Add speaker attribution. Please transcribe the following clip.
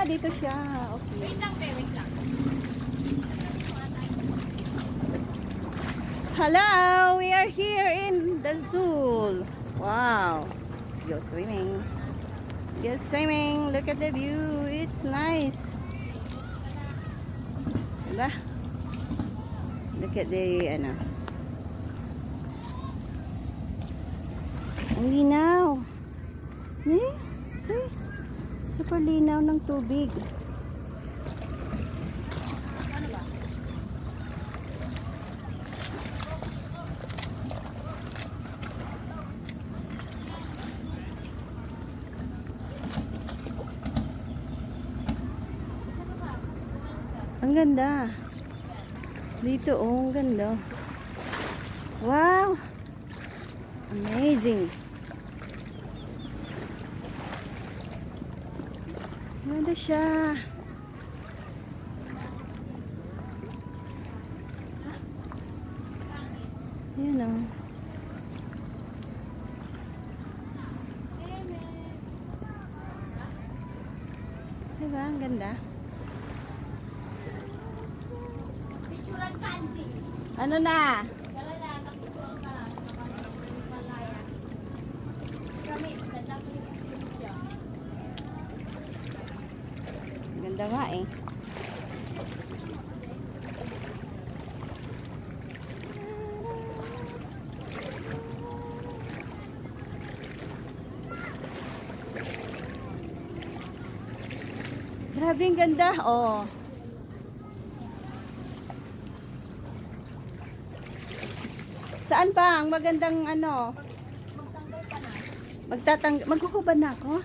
Speaker 1: dito siya. Okay.
Speaker 2: Wait lang, be, wait lang.
Speaker 1: Hello, we are here in the zoo. Wow. Go swimming. Go swimming. Look at the view. It's nice. Diba? Look at the, ano. Ang linaw. Eh? See? Super linaw ng tubig. Ang ganda. Dito, oh, ang ganda. Wow! Amazing. Ganda siya. Yan, oh. Diba? Ang ganda. Ano na? Ganda nga eh. Grabe ang ganda. Oh. Saan ba ang magandang ano? Maghuhubad na ako?